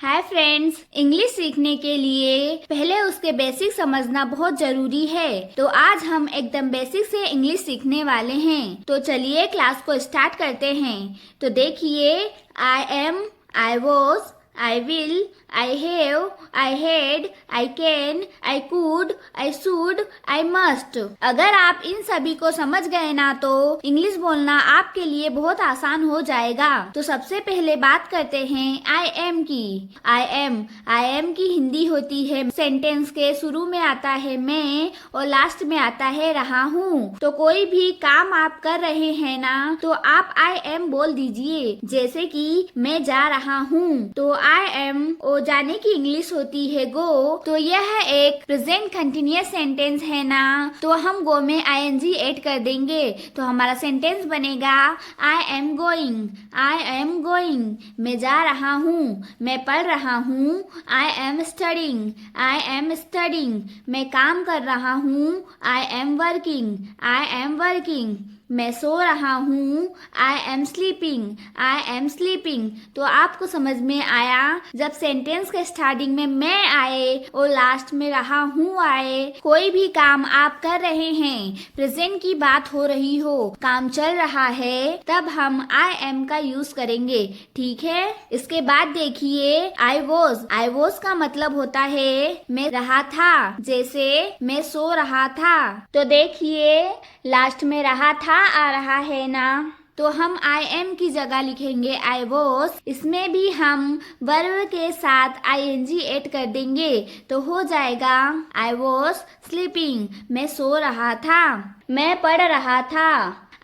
Hi friends, English सीखने के लिए पहले उसके बेसिक समझना बहुत जरूरी है। तो आज हम एकदम बेसिक से इंग्लिश सीखने वाले हैं। तो चलिए क्लास को स्टार्ट करते हैं। तो देखिए, I am, I was, I will, I have, I had, I can, I could, I should, I must. अगर आप इन सभी को समझ गए ना तो इंग्लिश बोलना आपके लिए बहुत आसान हो जाएगा। तो सबसे पहले बात करते हैं आई एम की। आई एम की हिंदी होती है सेंटेंस के शुरू में आता है मैं और लास्ट में आता है रहा हूँ। तो कोई भी काम आप कर रहे हैं ना तो आप आई एम बोल दीजिए। जैसे कि मैं जा रहा हूँ तो आई एम और जाने की इंग्लिश होती है गो। तो यह एक प्रेजेंट कंटिन्यूअस सेंटेंस है ना, तो हम गो में आईएनजी ऐड कर देंगे तो हमारा सेंटेंस बनेगा I am going. I am going, मैं जा रहा हूँ, मैं पढ़ रहा हूँ। I am studying. I am studying, मैं काम कर रहा हूँ। I am working. I am working, मैं सो रहा हूँ। I am sleeping. I am sleeping. तो आपको समझ में आया जब सेंटेंस के स्टार्टिंग में मैं आए और लास्ट में रहा हूँ आए। कोई भी काम आप कर रहे हैं, प्रेजेंट की बात हो रही हो, काम चल रहा है, तब हम आई एम का यूज करेंगे। ठीक है। इसके बाद देखिए आई वॉज। आई वॉज का मतलब होता है मैं रहा था। जैसे मैं सो रहा था। तो देखिए लास्ट में रहा था आ रहा है ना, तो हम आई एम की जगह लिखेंगे आई वॉज। इसमें भी हम वर्ब के साथ आईएनजी ऐड कर देंगे तो हो जाएगा आई वॉज स्लीपिंग, मैं सो रहा था। मैं पढ़ रहा था।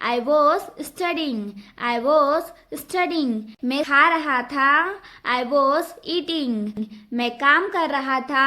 I was studying. I was studying, मैं खा रहा था। आई वॉज ईटिंग, मैं काम कर रहा था।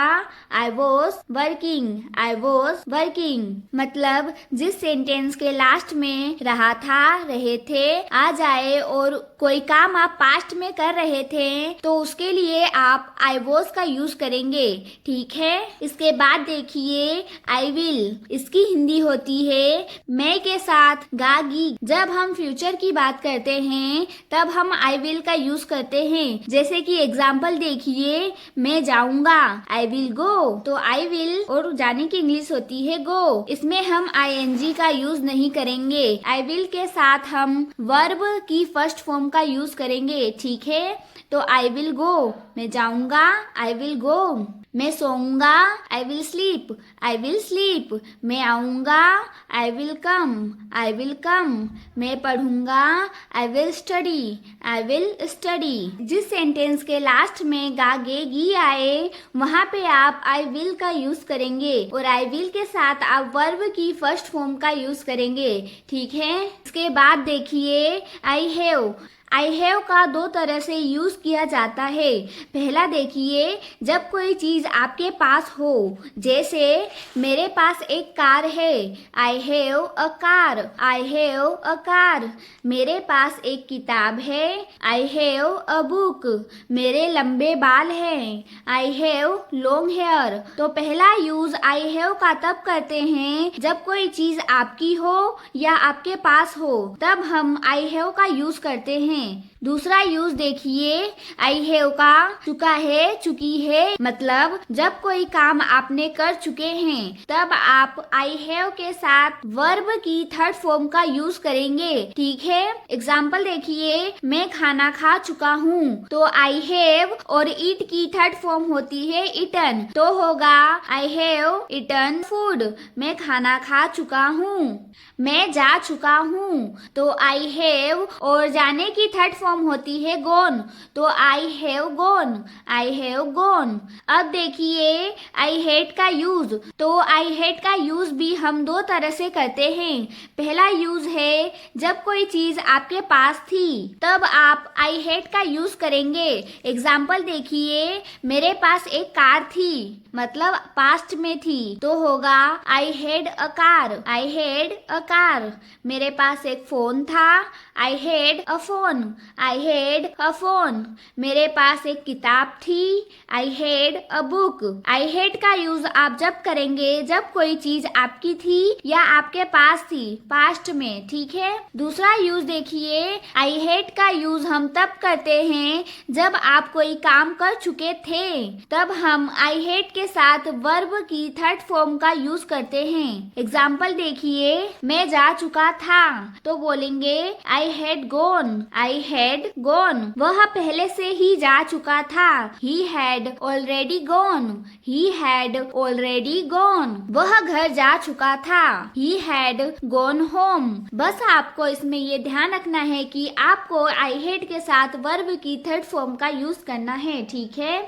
I was working. I was working. मतलब जिस सेंटेंस के लास्ट में रहा था, रहे थे आ जाए और कोई काम आप पास्ट में कर रहे थे तो उसके लिए आप आई वॉज का यूज करेंगे। ठीक है। इसके बाद देखिए आई विल। इसकी हिंदी होती है मैं के साथ गा गी। जब हम फ्यूचर की बात करते हैं तब हम आई विल का यूज करते हैं। जैसे कि एग्जाम्पल देखिए, मैं जाऊंगा, आई विल गो। तो आई विल और जाने की इंग्लिश होती है गो। इसमें हम आईएनजी का यूज नहीं करेंगे। आई विल के साथ हम वर्ब की फर्स्ट फॉर्म का यूज करेंगे। ठीक है। तो आई विल गो, मैं जाऊंगा, आई विल गो। मैं सोऊंगा, I will sleep. I will sleep, मैं आऊंगा, I will come. I will come, मैं पढ़ूंगा, I will study. I will study. जिस सेंटेंस के लास्ट में गा गे गी आए वहाँ पे आप आई विल का यूज करेंगे और आई विल के साथ आप वर्ब की फर्स्ट फॉर्म का यूज करेंगे। ठीक है। इसके बाद देखिए आई हैव। आई हैव का दो तरह से यूज किया जाता है। पहला देखिए, जब कोई चीज आपके पास हो, जैसे मेरे पास एक कार है, I have a car. I have a car. मेरे पास एक किताब है, आई हैव अ बुक। मेरे लंबे बाल हैं, आई हैव लॉन्ग हेयर। तो पहला यूज आई हैव का तब करते हैं जब कोई चीज आपकी हो या आपके पास हो, तब हम आई हैव का यूज करते हैं। दूसरा यूज देखिए आई हैव का चुका है, चुकी है। मतलब जब कोई काम आपने कर चुके हैं तब आप आई हैव के साथ वर्ब की थर्ड फॉर्म का यूज करेंगे। ठीक है। एग्जाम्पल देखिए, मैं खाना खा चुका हूँ। तो आई हैव और ईट की थर्ड फॉर्म होती है ईटन। तो होगा आई हैव ईटन फूड, मैं खाना खा चुका हूँ। मैं जा चुका हूँ। तो आई हैव और जाने की थर्ड फॉर्म होती है गोन। तो I have gone. I have gone. अब देखिए आई हेट का यूज। तो आई हेट का यूज भी हम दो तरह से करते हैं। पहला यूज है जब कोई चीज आपके पास थी तब आप आई हेट का यूज करेंगे। एग्जाम्पल देखिए, मेरे पास एक कार थी, मतलब पास्ट में थी। तो होगा I had a car. I had a car. मेरे पास एक फोन था, I had a phone. I had a phone, मेरे पास एक किताब थी। I had a book, I had का यूज आप जब करेंगे जब कोई चीज आपकी थी या आपके पास थी, पास्ट में, ठीक है। दूसरा यूज देखिए, आई हैड का यूज हम तब करते हैं जब आप कोई काम कर चुके थे, तब हम आई हैड के साथ वर्ब की थर्ड फॉर्म का यूज करते हैं। एग्जाम्पल देखिए, मैं जा चुका था तो बोलेंगे I had gone, I had gone, वह पहले से ही जा चुका था। He had already gone, he had already gone, वह घर जा चुका था। He had gone home. बस आपको इसमें ये ध्यान रखना है कि आपको आई हैड के साथ वर्ब की थर्ड फॉर्म का यूज करना है, ठीक है।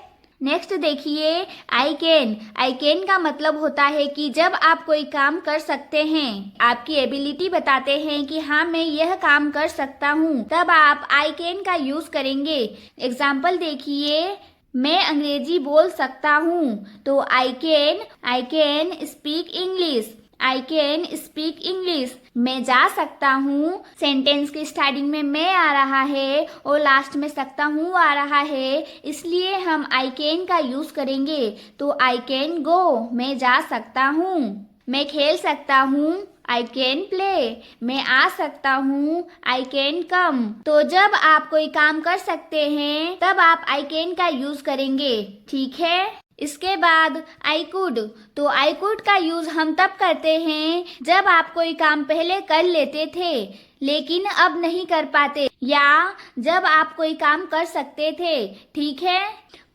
नेक्स्ट देखिए, आई कैन। आई कैन का मतलब होता है कि जब आप कोई काम कर सकते हैं, आपकी एबिलिटी बताते हैं कि हाँ मैं यह काम कर सकता हूँ, तब आप आई कैन का यूज करेंगे। एग्जाम्पल देखिए, मैं अंग्रेजी बोल सकता हूँ तो I can speak English, I can speak English. मैं जा सकता हूँ, सेंटेंस की स्टार्टिंग में मैं आ रहा है और लास्ट में सकता हूँ आ रहा है, इसलिए हम आई कैन का यूज करेंगे। तो आई कैन गो, मैं जा सकता हूँ। मैं खेल सकता हूँ, आई कैन प्ले। मैं आ सकता हूँ, आई कैन कम। तो जब आप कोई काम कर सकते हैं तब आप आई कैन का यूज करेंगे, ठीक है। इसके बाद आई कुड। तो आई कुड का यूज हम तब करते हैं जब आप कोई काम पहले कर लेते थे लेकिन अब नहीं कर पाते, या जब आप कोई काम कर सकते थे, ठीक है।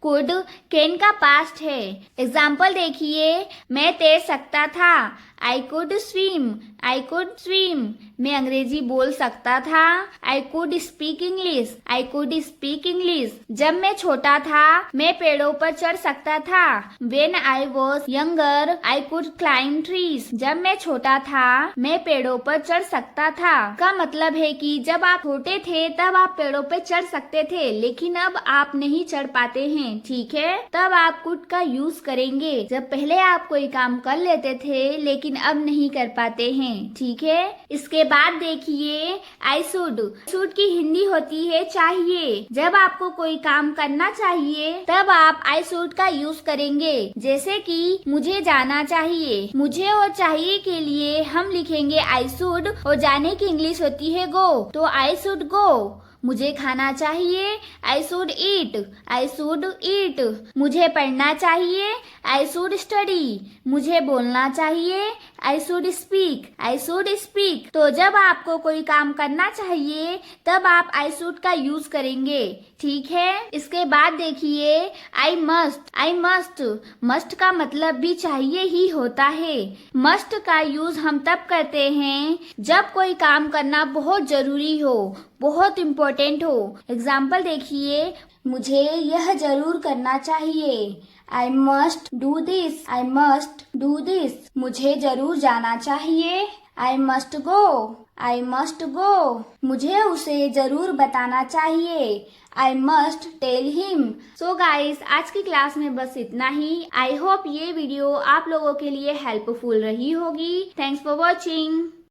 कुड कैन का पास्ट है। एग्जाम्पल देखिए, मैं तैर सकता था, I could swim, I could swim. मैं अंग्रेजी बोल सकता था, I could speak English, I could speak English. जब मैं छोटा था मैं पेड़ों पर चढ़ सकता था, when I was younger I could climb trees. जब मैं छोटा था मैं पेड़ों पर चढ़ सकता था, का मतलब है कि जब आप छोटे थे तब आप पेड़ों पर चढ़ सकते थे लेकिन अब आप नहीं चढ़ पाते हैं, ठीक है। तब आप कुड का यूज करेंगे जब पहले आप कोई काम कर लेते थे लेकिन अब नहीं कर पाते हैं, ठीक है। इसके बाद देखिए, आई शुड। शुड की हिंदी होती है चाहिए। जब आपको कोई काम करना चाहिए तब आप आई शुड का यूज करेंगे। जैसे कि मुझे जाना चाहिए, मुझे और चाहिए के लिए हम लिखेंगे आई शुड और जाने की इंग्लिश होती है गो, तो आई शुड गो। मुझे खाना चाहिए, I should eat, I should eat. मुझे पढ़ना चाहिए, आई शुड स्टडी। मुझे बोलना चाहिए, I should speak, I should speak. तो जब आपको कोई काम करना चाहिए तब आप आई शुड का यूज करेंगे, ठीक है। इसके बाद देखिए, I must. I must, must का मतलब भी चाहिए ही होता है। मस्ट का यूज हम तब करते हैं जब कोई काम करना बहुत जरूरी हो, बहुत इम्पोर्टेंट हो। एग्जाम्पल देखिए, मुझे यह जरूर करना चाहिए, I must do this, I must do this. मुझे जरूर जाना चाहिए, I must go, I must go. मुझे उसे जरूर बताना चाहिए, I must tell him. So guys, आज की क्लास में बस इतना ही। आई होप ये वीडियो आप लोगों के लिए हेल्पफुल रही होगी। Thanks for watching.